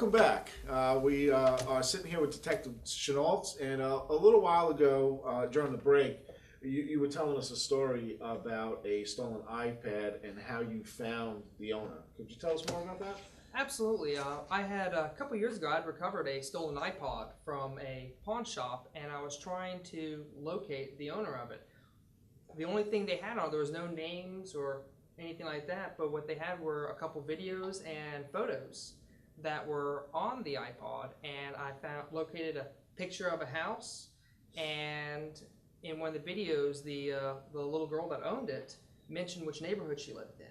welcome back. We are sitting here with Detective Chenault, and a little while ago during the break, you were telling us a story about a stolen iPad and how you found the owner. Could you tell us more about that? Absolutely. I had a couple years ago, I'd recovered a stolen iPod from a pawn shop, and I was trying to locate the owner of it. The only thing they had on, there was no names or anything like that, but what they had were a couple videos and photos that were on the iPod, and I located a picture of a house, and in one of the videos, the little girl that owned it mentioned which neighborhood she lived in.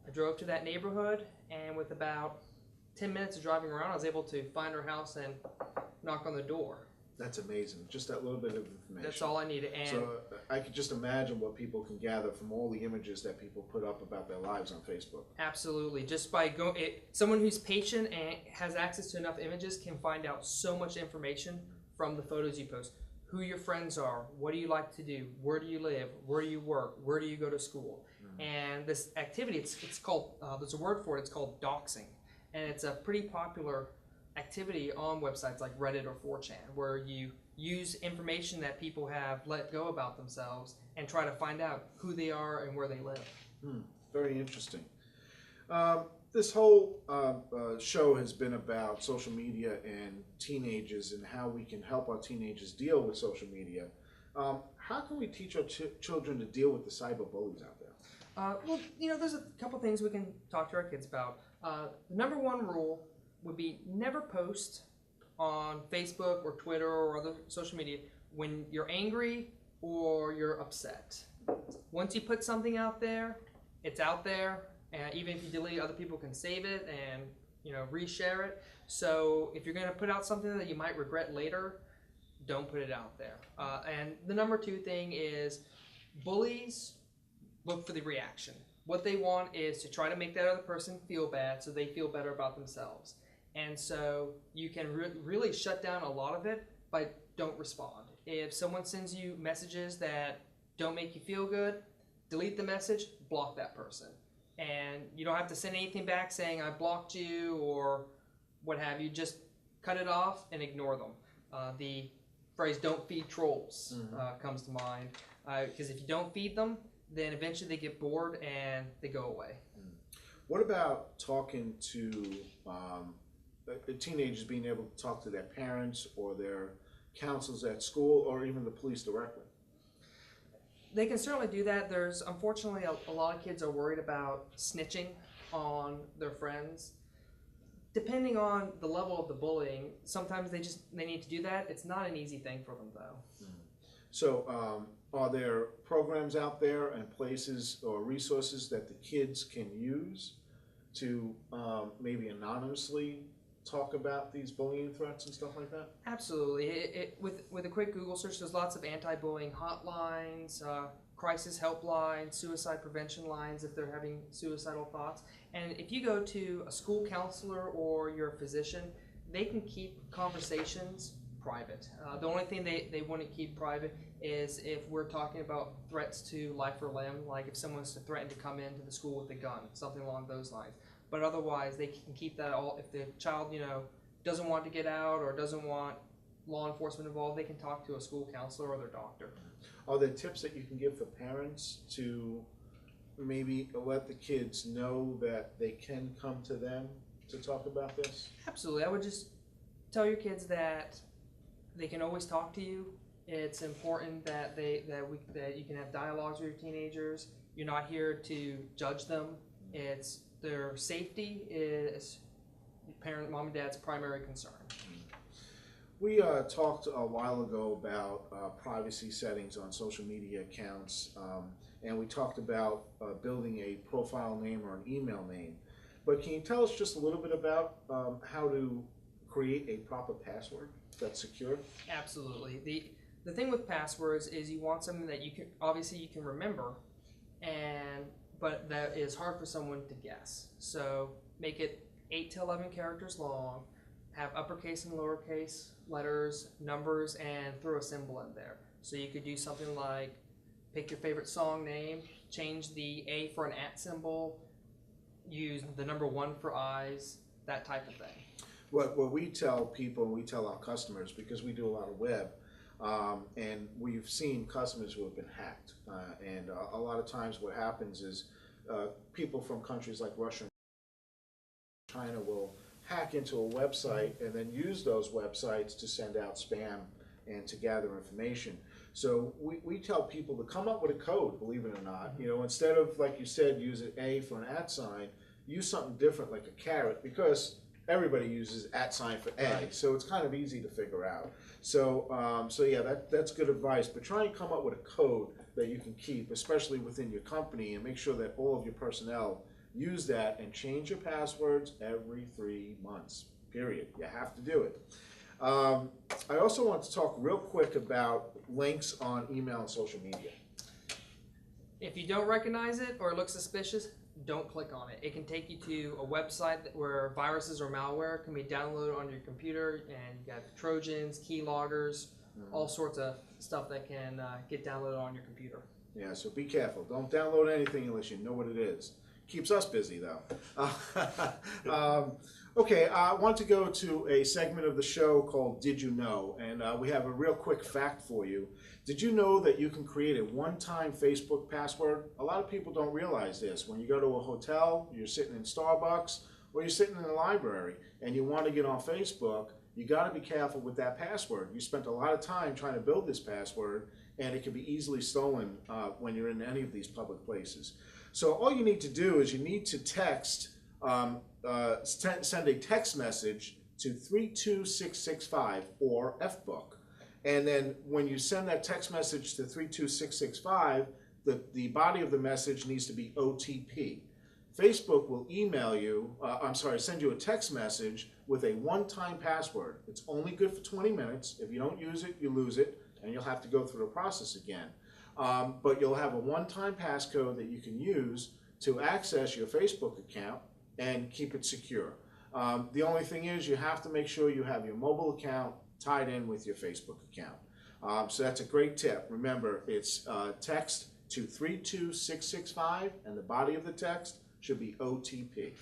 I drove to that neighborhood, and with about 10 minutes of driving around, I was able to find her house and knock on the door. That's amazing. Just that little bit of information. That's all I needed. And so I could just imagine what people can gather from all the images that people put up about their lives on Facebook. Absolutely. Just by someone who's patient and has access to enough images can find out so much information from the photos you post. Who your friends are, what do you like to do, where do you live, where do you work, where do you go to school. And this activity, it's called, there's a word for it, it's called doxing. And it's a pretty popular activity on websites like Reddit or 4chan, where you use information that people have let go about themselves and try to find out who they are and where they live. Very interesting. This whole show has been about social media and teenagers and how we can help our teenagers deal with social media. How can we teach our children to deal with the cyber bullies out there? Well, there's a couple things we can talk to our kids about. The number one rule would be never post on Facebook or Twitter or other social media when you're angry or you're upset. Once you put something out there, it's out there, and even if you delete it, other people can save it and reshare it. So if you're going to put out something that you might regret later, don't put it out there. And the number two thing is bullies look for the reaction. What they want is to try to make that other person feel bad so they feel better about themselves. And so you can really shut down a lot of it by don't respond. If someone sends you messages that don't make you feel good, delete the message, block that person. And you don't have to send anything back saying I blocked you or what have you. Just cut it off and ignore them. The phrase "don't feed trolls" comes to mind, because if you don't feed them, then eventually they get bored and they go away. What about talking to the teenagers being able to talk to their parents or their counselors at school or even the police directly? They can certainly do that. There's unfortunately a lot of kids are worried about snitching on their friends. Depending on the level of the bullying, sometimes they need to do that. It's not an easy thing for them though. So are there programs out there and places or resources that the kids can use to maybe anonymously talk about these bullying threats and stuff like that? Absolutely. With a quick Google search, there's lots of anti-bullying hotlines, crisis helplines, suicide prevention lines if they're having suicidal thoughts. And if you go to a school counselor or your physician, they can keep conversations private. The only thing they wouldn't keep private is if we're talking about threats to life or limb, like if someone's to threaten to come into the school with a gun, something along those lines. But otherwise, they can keep that all. If the child, doesn't want to get out or doesn't want law enforcement involved, they can talk to a school counselor or their doctor. Are there tips that you can give for parents to maybe let the kids know that they can come to them to talk about this? Absolutely. I would just tell your kids that they can always talk to you. It's important that that you can have dialogues with your teenagers. You're not here to judge them. It's their safety is mom and dad's primary concern. We talked a while ago about privacy settings on social media accounts, and we talked about building a profile name or an email name. But can you tell us just a little bit about how to create a proper password that's secure? Absolutely. The thing with passwords is you want something that you can remember, but that is hard for someone to guess. So make it 8 to 11 characters long, have uppercase and lowercase letters, numbers, and throw a symbol in there. So you could do something like pick your favorite song name, change the A for an @ symbol, use the number 1 for eyes, that type of thing. What we tell people, and we tell our customers, because we do a lot of web, and we've seen customers who have been hacked. And a lot of times what happens is people from countries like Russia and China will hack into a website and then use those websites to send out spam and to gather information. So we tell people to come up with a code, believe it or not. You know, instead of, like you said, use an A for an @ sign, use something different like a caret, because everybody uses @ sign for A, Right. so it's kind of easy to figure out. So, so yeah, that's good advice. But try and come up with a code that you can keep, especially within your company, and make sure that all of your personnel use that, and change your passwords every 3 months, period. You have to do it. I also want to talk real quick about links on email and social media. If you don't recognize it or it looks suspicious, don't click on it. It can take you to a website where viruses or malware can be downloaded on your computer, and you got Trojans, keyloggers, all sorts of stuff that can get downloaded on your computer. Yeah, so be careful. Don't download anything unless you know what it is. Keeps us busy, though. Okay, I want to go to a segment of the show called Did You Know? And we have a real quick fact for you. Did you know that you can create a one-time Facebook password? A lot of people don't realize this. When you go to a hotel, you're sitting in Starbucks, or you're sitting in a library, and you want to get on Facebook, you got to be careful with that password. You spent a lot of time trying to build this password, and it can be easily stolen when you're in any of these public places. So all you need to do is you need to text, send a text message to 32665 or FBook. And then when you send that text message to 32665, the body of the message needs to be OTP. Facebook will email you, send you a text message with a one-time password. It's only good for 20 minutes. If you don't use it, you lose it, and you'll have to go through the process again. But you'll have a one-time passcode that you can use to access your Facebook account and keep it secure. The only thing is you have to make sure you have your mobile account tied in with your Facebook account. So that's a great tip. Remember, it's text to 32665, and the body of the text should be OTP.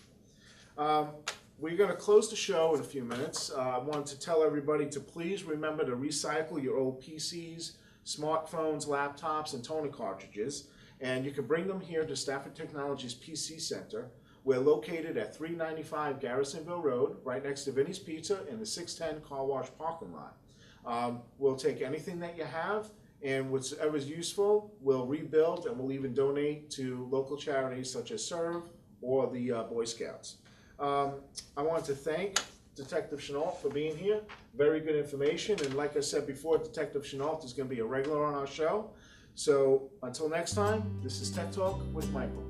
We're going to close the show in a few minutes. I wanted to tell everybody to please remember to recycle your old PCs, smartphones, laptops, and toner cartridges. And you can bring them here to Stafford Technologies PC Center. We're located at 395 Garrisonville Road, right next to Vinny's Pizza in the 610 Car Wash parking lot. We'll take anything that you have, and whatever's useful, we'll rebuild, and we'll even donate to local charities such as Serve or the Boy Scouts. I want to thank Detective Chenault for being here. Very good information, and like I said before, Detective Chenault is going to be a regular on our show. So until next time, this is Tech Talk with Michael.